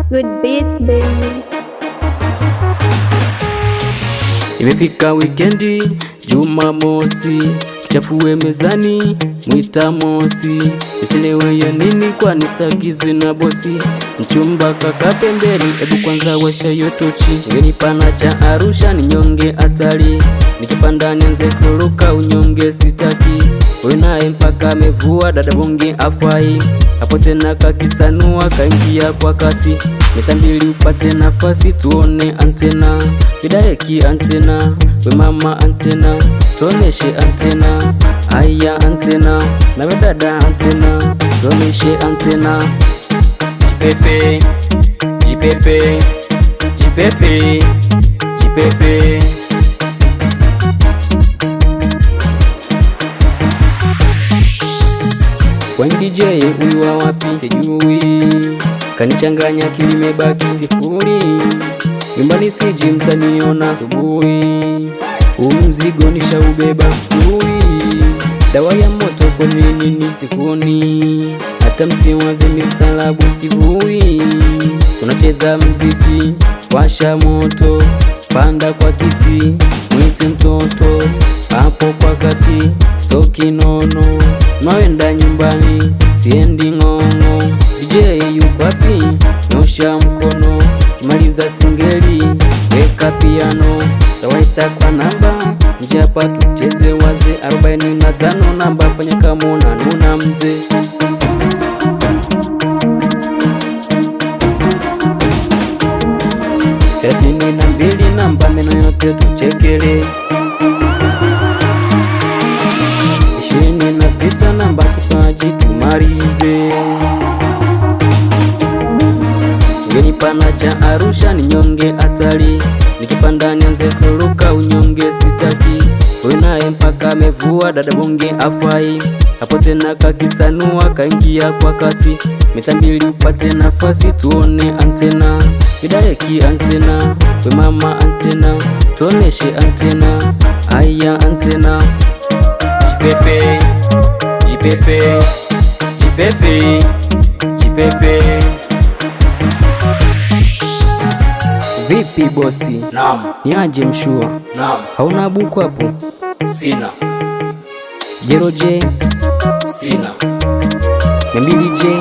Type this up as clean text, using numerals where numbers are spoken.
Good beats baby. Imefika wikendi, Jumamosi, tuchafue mezani, mwita mosi. Isilewe ya nini kwani sagizwe na bosi. Mchumba kaka pembeni, ebu kwanza washa yotochi. Ngeni pana cha Arusha ni nyonge atali. Nikipanda nianze kuruka unyonge sitaki. Wewe naye mpaka amevua dada bonge afai. Hapo tena kakisanua kaingia kwa kati. Metambili upate nafasi tuone antena. Bidayeki antena, we mama antena. Tuoneshe antena, aya antena. Na we dada antena, tuoneshe antena. Jipepe, jipepe, jipepe, jipepe. Kwa DJ huyu wa wapi sijui, kanichanganya akili imebaki sifuri. Nyumbani siji mtaniona asubuhi, mzigo nishaubeba sijui. Dawa ya moto kwa nini sifuni, hata msiwaze mistalabu sivui. Tunacheza mziki, washa moto, panda kwa kiti, mwite mtoto hapo kwa kati. Stoki nono, nawenda nyumbani, siendi ng'ong'o. DJ yuko wapi? Nyosha mkono, kimaliza singeli, weka piano. Tawaita kwa namba, njapa tucheze waze. 45 namba, fanya kama unanuna mzee. Thelathini na mbili namba, meno yote tuchekele. 26 namba, kipaji tumalize. Ngeni pana cha Arusha ni nyonge atali. Nikipanda nianze kuruka unyonge sitaki. Wewe naye mpaka amevua dada bonge afai. Hapo tena kakisanua kaingia kwa kati. Metambili upate nafasi tuone antena. Bidayeki antena, we mama antena. Tuoneshe antena, aya antena. Jipepe, jipepe, jipepe, jipepe. Vipi bosi? Naam. Niaje mshua? Naam. Hauna buku hapo? Sina. Jero J? Sina. 200 J?